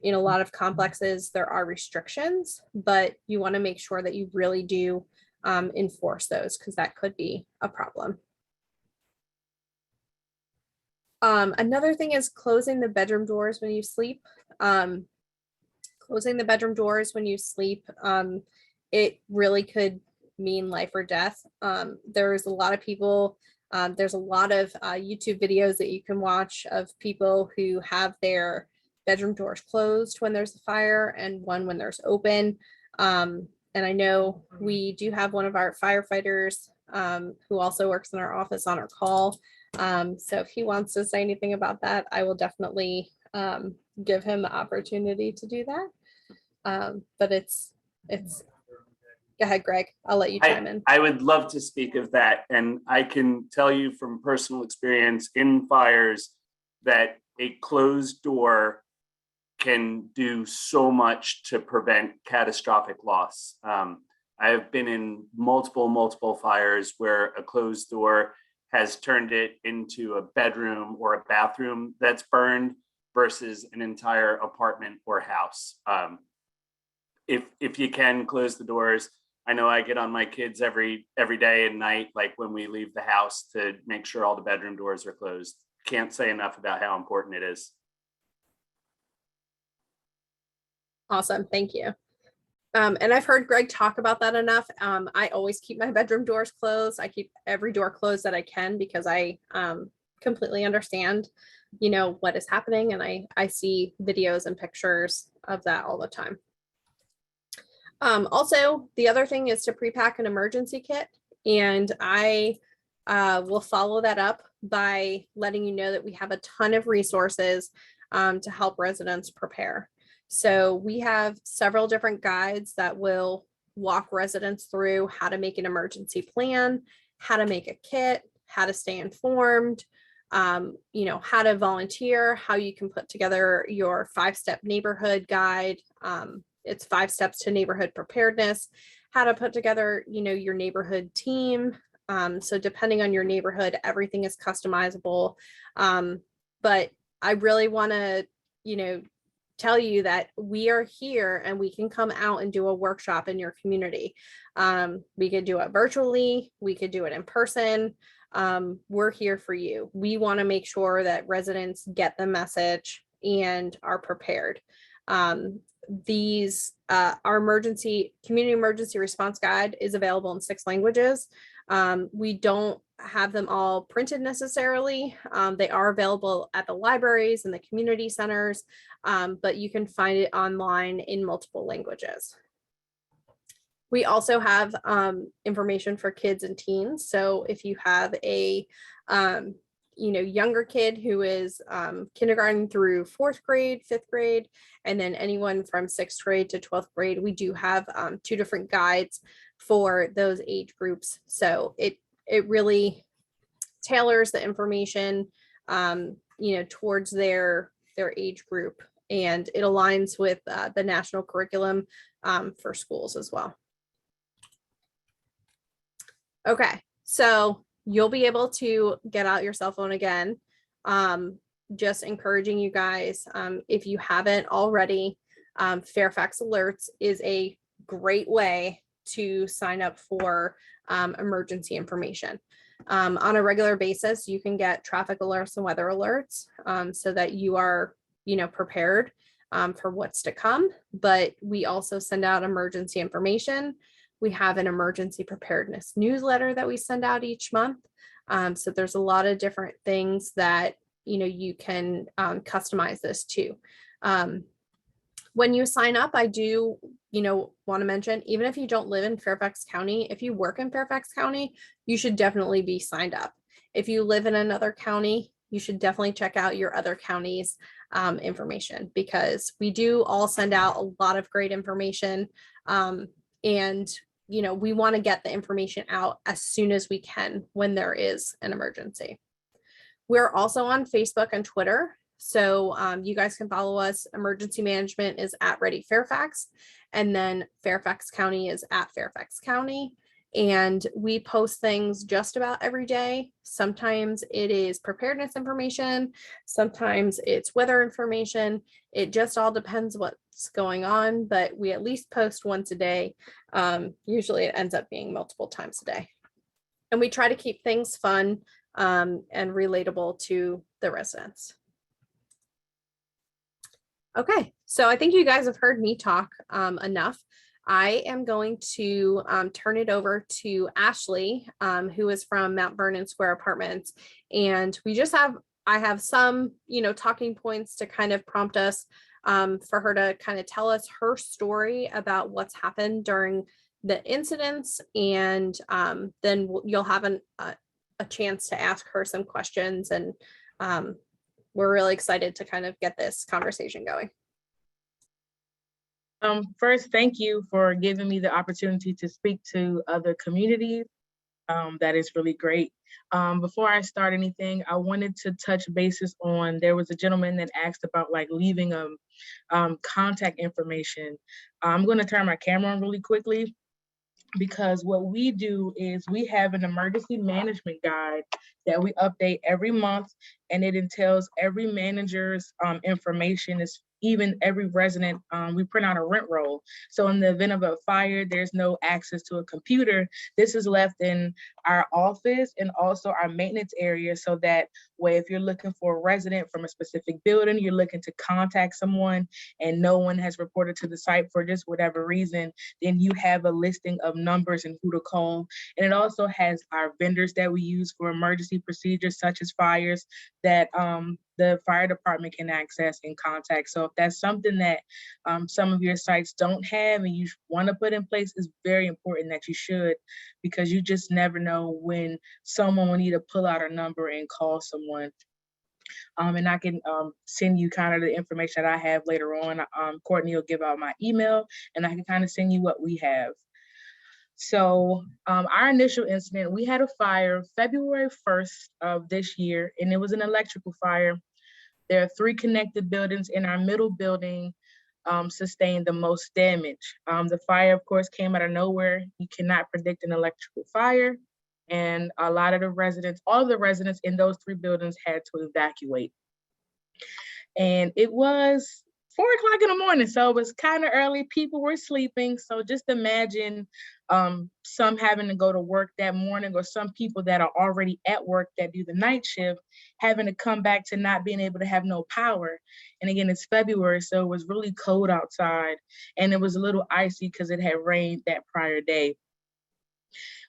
in a lot of complexes there are restrictions, but you want to make sure that you really do enforce those, because that could be a problem. Another thing is closing the bedroom doors when you sleep. Closing the bedroom doors when you sleep, it really could mean life or death. There's a lot of people, there's a lot of YouTube videos that you can watch of people who have their bedroom doors closed when there's a fire and one when there's open. And I know we do have one of our firefighters who also works in our office on our call. So if he wants to say anything about that, I will definitely give him the opportunity to do that. But it's, go ahead, Greg, I'll let you chime in. I would love to speak of that. And I can tell you from personal experience in fires that a closed door can do so much to prevent catastrophic loss. I have been in multiple fires where a closed door has turned it into a bedroom or a bathroom that's burned versus an entire apartment or house. If you can close the doors, I know I get on my kids every day and night, like when we leave the house, to make sure all the bedroom doors are closed. Can't say enough about how important it is. Awesome, thank you. And I've heard Greg talk about that enough. I always keep my bedroom doors closed. I keep every door closed that I can because I completely understand, what is happening. And I see videos and pictures of that all the time. Also, the other thing is to pre-pack an emergency kit. And I will follow that up by letting you know that we have a ton of resources to help residents prepare. So we have several different guides that will walk residents through how to make an emergency plan, how to make a kit, how to stay informed, how to volunteer, how you can put together your 5-step neighborhood guide. It's 5 steps to neighborhood preparedness, how to put together, your neighborhood team. So depending on your neighborhood, everything is customizable. But I really want to, tell you that we are here and we can come out and do a workshop in your community. We could do it virtually, we could do it in person. We're here for you. We want to make sure that residents get the message and are prepared. Our community emergency response guide is available in 6 languages. We don't have them all printed necessarily. They are available at the libraries and the community centers, but you can find it online in multiple languages. We also have information for kids and teens. So if you have a younger kid who is kindergarten through 4th grade, 5th grade, and then anyone from 6th grade to 12th grade, we do have 2 different guides for those age groups. So it really tailors the information, towards their age group, and it aligns with the national curriculum for schools as well. Okay, so you'll be able to get out your cell phone again. Just encouraging you guys, if you haven't already, Fairfax Alerts is a great way to sign up for emergency information. On a regular basis, you can get traffic alerts and weather alerts so that you are, prepared for what's to come. But we also send out emergency information. We have an emergency preparedness newsletter that we send out each month. So there's a lot of different things that, you can customize this to. When you sign up, I do, want to mention, even if you don't live in Fairfax County, if you work in Fairfax County, you should definitely be signed up. If you live in another county, you should definitely check out your other county's information, because we do all send out a lot of great information. And we want to get the information out as soon as we can when there is an emergency. We're also on Facebook and Twitter. So you guys can follow us. Emergency management is at Ready Fairfax, and then Fairfax County is at Fairfax County. And we post things just about every day. Sometimes it is preparedness information. Sometimes it's weather information. It just all depends what's going on, but we at least post once a day. Usually it ends up being multiple times a day. And we try to keep things fun and relatable to the residents. Okay, so I think you guys have heard me talk enough. I am going to turn it over to Ashley, who is from Mount Vernon Square Apartments. And I have some, talking points to kind of prompt us for her to kind of tell us her story about what's happened during the incidents. And then you'll have a chance to ask her some questions and we're really excited to kind of get this conversation going. First, thank you for giving me the opportunity to speak to other communities. That is really great. Before I start anything, I wanted to touch bases on, there was a gentleman that asked about like leaving contact information. I'm going to turn my camera on really quickly, because what we do is we have an emergency management guide that we update every month, and it entails every manager's information, is even every resident. We print out a rent roll. So in the event of a fire, there's no access to a computer. This is left in our office and also our maintenance area, so that way if you're looking for a resident from a specific building, you're looking to contact someone and no one has reported to the site for just whatever reason, then you have a listing of numbers and who to call. And it also has our vendors that we use for emergency procedures such as fires, that the fire department can access and contact. So if that's something that some of your sites don't have and you want to put in place, it's very important that you should, because you just never know when someone will need to pull out a number and call someone. And I can send you kind of the information that I have later on. Courtney will give out my email and I can kind of send you what we have. So our initial incident, we had a fire February 1st of this year, and it was an electrical fire. There are 3 connected buildings. In our middle building sustained the most damage. The fire, of course, came out of nowhere. You cannot predict an electrical fire. And a lot of the residents, all of the residents in those 3 buildings had to evacuate. And it was 4 o'clock in the morning, so it was kind of early. People were sleeping. So just imagine some having to go to work that morning, or some people that are already at work that do the night shift having to come back to not being able to have no power. And again, it's February, so it was really cold outside, and it was a little icy because it had rained that prior day.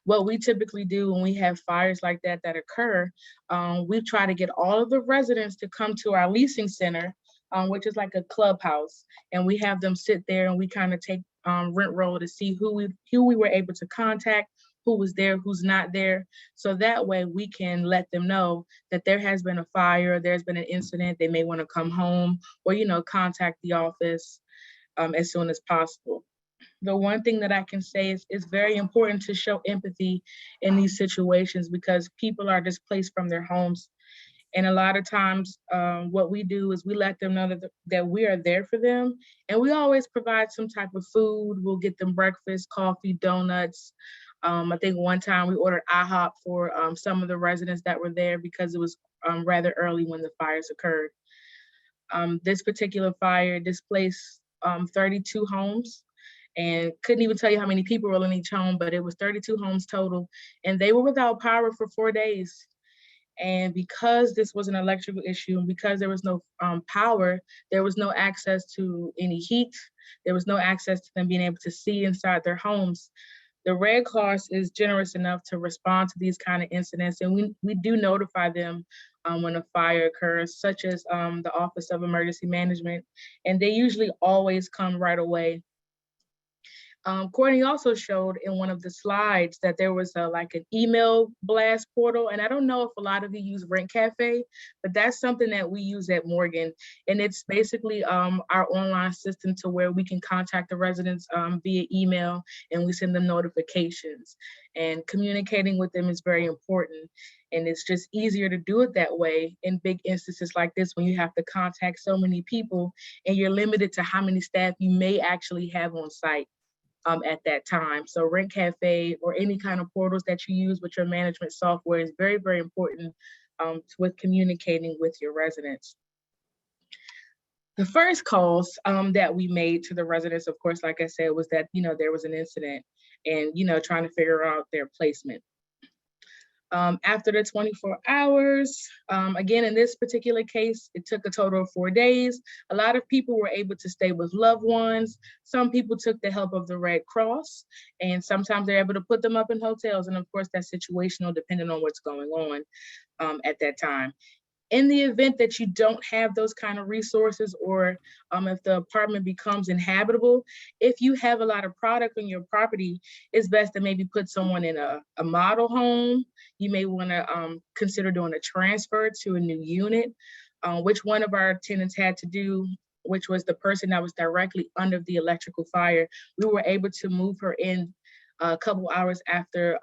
What we typically do when we have fires like that occur, we try to get all of the residents to come to our leasing center, which is like a clubhouse, and we have them sit there and we kind of take rent roll to see who we were able to contact, who was there, who's not there. So that way we can let them know that there has been a fire, there's been an incident, they may want to come home or, contact the office as soon as possible. The one thing that I can say is it's very important to show empathy in these situations, because people are displaced from their homes. And a lot of times what we do is we let them know that we are there for them. And we always provide some type of food. We'll get them breakfast, coffee, donuts. I think one time we ordered IHOP for some of the residents that were there, because it was rather early when the fires occurred. This particular fire displaced 32 homes, and couldn't even tell you how many people were in each home, but it was 32 homes total. And they were without power for 4 days. And because this was an electrical issue, and because there was no power, there was no access to any heat. There was no access to them being able to see inside their homes. The Red Cross is generous enough to respond to these kind of incidents, and we do notify them when a fire occurs, such as the Office of Emergency Management, and they usually always come right away. Courtney also showed in one of the slides that there was like an email blast portal. And I don't know if a lot of you use Rent Cafe, but that's something that we use at Morgan. And it's basically our online system to where we can contact the residents via email, and we send them notifications. And communicating with them is very important. And it's just easier to do it that way in big instances like this, when you have to contact so many people and you're limited to how many staff you may actually have on site at that time. So Rent Cafe or any kind of portals that you use with your management software is very, very important with communicating with your residents. The first calls that we made to the residents, of course, like I said, was that, there was an incident and, trying to figure out their placement. After the 24 hours, again, in this particular case, it took a total of 4 days. A lot of people were able to stay with loved ones. Some people took the help of the Red Cross, and sometimes they're able to put them up in hotels. And of course, that's situational depending on what's going on at that time. In the event that you don't have those kind of resources, or if the apartment becomes inhabitable, if you have a lot of product on your property, it's best to maybe put someone in a model home. You may want to consider doing a transfer to a new unit. which one of our tenants had to do, which was the person that was directly under the electrical fire. We were able to move her in a couple hours after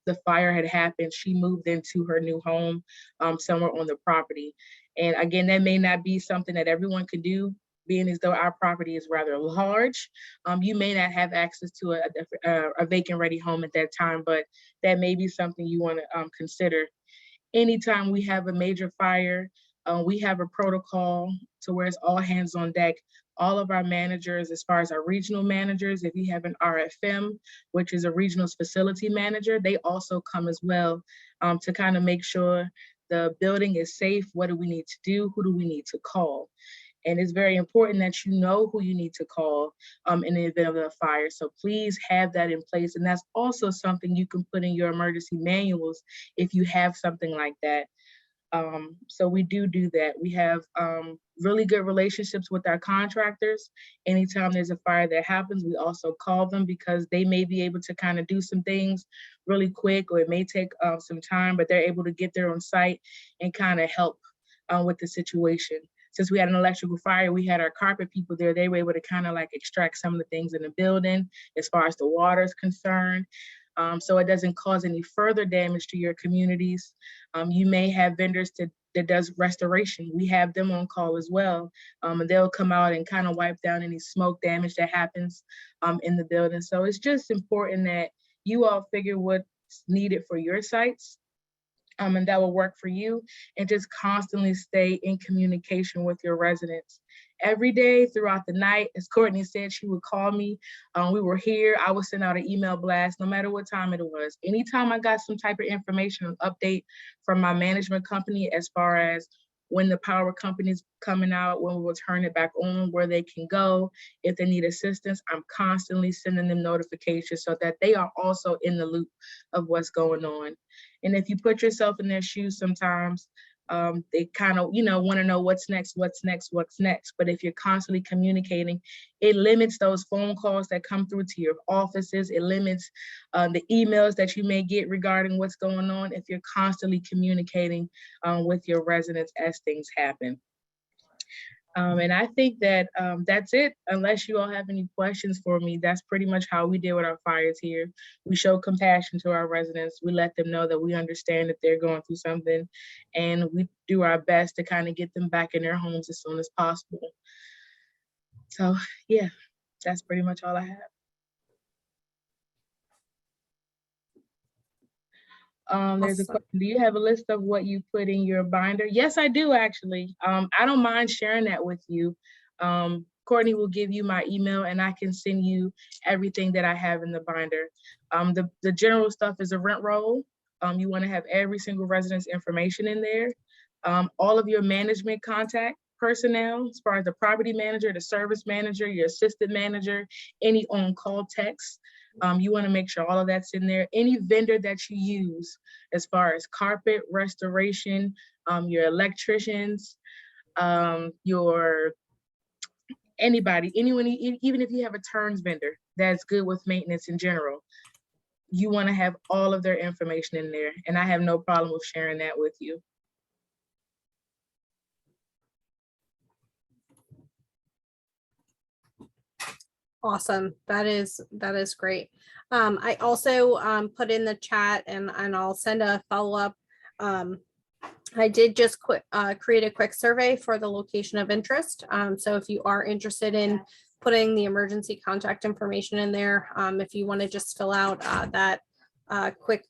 the fire had happened. She moved into her new home somewhere on the property. And again, that may not be something that everyone could do, being as though our property is rather large. You may not have access to a vacant ready home at that time, but that may be something you want to consider. Anytime we have a major fire, we have a protocol to where it's all hands on deck. All of our managers, as far as our regional managers, if you have an RFM, which is a regional facility manager, they also come as well to kind of make sure the building is safe. What do we need to do? Who do we need to call? And it's very important that you know who you need to call in the event of a fire. So please have that in place. And that's also something you can put in your emergency manuals if you have something like that. So we do that. We have really good relationships with our contractors. Anytime there's a fire that happens, we also call them because they may be able to kind of do some things really quick, or it may take some time, but they're able to get there on site and kind of help with the situation. Since we had an electrical fire, we had our carpet people there. They were able to kind of like extract some of the things in the building as far as the water is concerned. So it doesn't cause any further damage to your communities. You may have vendors that does restoration. We have them on call as well. And they'll come out and kind of wipe down any smoke damage that happens in the building. So it's just important that you all figure what's needed for your sites. And that will work for you, and just constantly stay in communication with your residents. Every day throughout the night, as Courtney said, she would call me. We were here. I would send out an email blast, no matter what time it was. Anytime I got some type of information, update from my management company as far as when the power company's coming out, when we will turn it back on, where they can go, if they need assistance, I'm constantly sending them notifications so that they are also in the loop of what's going on. And if you put yourself in their shoes sometimes, they kind of, want to know what's next. But if you're constantly communicating, it limits those phone calls that come through to your offices. It limits the emails that you may get regarding what's going on if you're constantly communicating with your residents as things happen. And I think that that's it. Unless you all have any questions for me, that's pretty much how we deal with our fires here. We show compassion to our residents. We let them know that we understand that they're going through something, and we do our best to kind of get them back in their homes as soon as possible. So yeah, that's pretty much all I have. There's a question. Do you have a list of what you put in your binder? Yes, I do actually. I don't mind sharing that with you. Courtney will give you my email and I can send you everything that I have in the binder. The general stuff is a rent roll. You want to have every single resident's information in there. All of your management contact personnel, as far as the property manager, the service manager, your assistant manager, any on-call texts. You want to make sure all of that's in there. Any vendor that you use, as far as carpet restoration, your electricians, anyone, even if you have a turns vendor that's good with maintenance in general, you want to have all of their information in there. And I have no problem with sharing that with you. Awesome. That is great. I also put in the chat and I'll send a follow-up. I did just create a quick survey for the location of interest. So if you are interested in putting the emergency contact information in there, if you want to just fill out that quick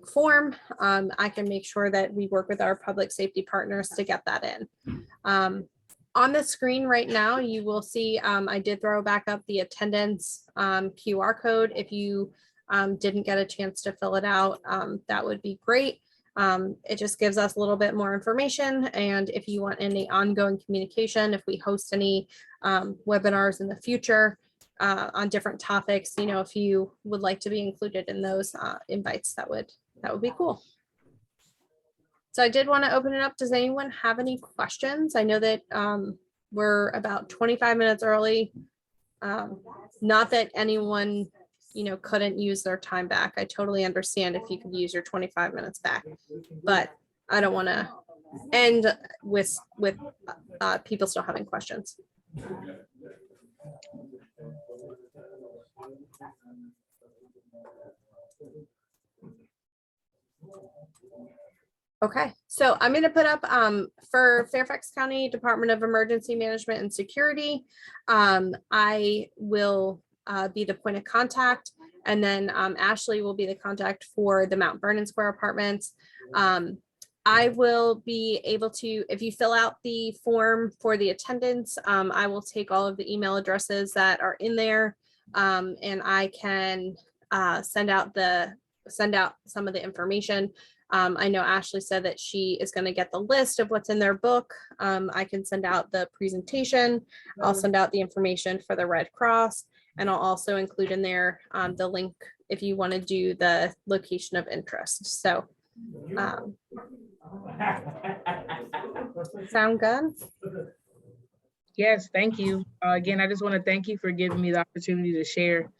form, I can make sure that we work with our public safety partners to get that in. On the screen right now, you will see I did throw back up the attendance QR code. If you didn't get a chance to fill it out, that would be great. It just gives us a little bit more information. And if you want any ongoing communication, if we host any webinars in the future on different topics, if you would like to be included in those invites, that would be cool. So I did want to open it up. Does anyone have any questions? I know that we're about 25 minutes early. Not that anyone, couldn't use their time back. I totally understand if you could use your 25 minutes back, but I don't want to and with people still having questions. Okay, so I'm going to put up for Fairfax County Department of Emergency Management and Security. I will be the point of contact, and then Ashley will be the contact for the Mount Vernon Square Apartments. I will be able to, if you fill out the form for the attendance, I will take all of the email addresses that are in there, and I can send out some of the information. I know Ashley said that she is going to get the list of what's in their book. I can send out the presentation. I'll send out the information for the Red Cross, and I'll also include in there the link if you want to do the location of interest. So sound good? Yes, thank you. Again, I just want to thank you for giving me the opportunity to share.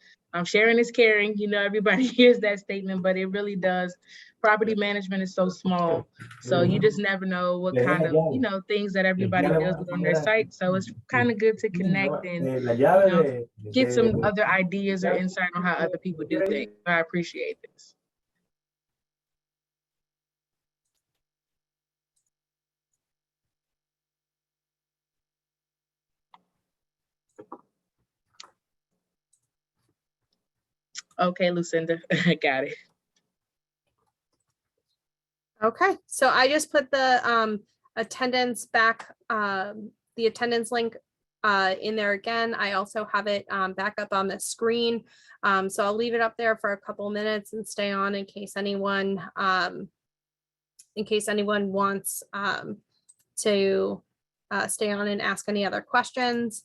Sharing is caring. You know, everybody hears that statement, but it really does. Property management is so small. So you just never know what kind of, you know, things that everybody deals with on their site. So it's kind of good to connect and, you know, get some other ideas or insight on how other people do things. I appreciate this. Okay, Lucinda, I got it. Okay, so I just put the attendance back, the attendance link in there again. I also have it back up on the screen. So I'll leave it up there for a couple minutes and stay on in case anyone wants to stay on and ask any other questions.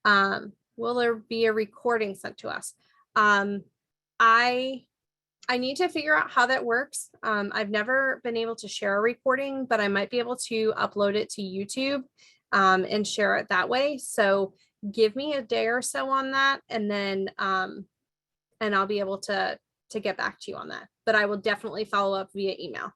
Will there be a recording sent to us? I need to figure out how that works. I've never been able to share a recording, but I might be able to upload it to YouTube and share it that way. So give me a day or so on that, and then and I'll be able to get back to you on that. But I will definitely follow up via email.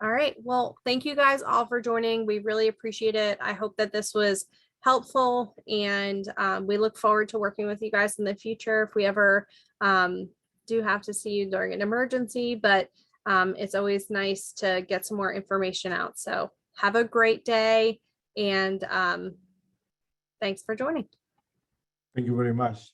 All right. Well, thank you guys all for joining. We really appreciate it. I hope that this was helpful, and we look forward to working with you guys in the future if we ever do have to see you during an emergency, but it's always nice to get some more information out. So have a great day, and thanks for joining. Thank you very much.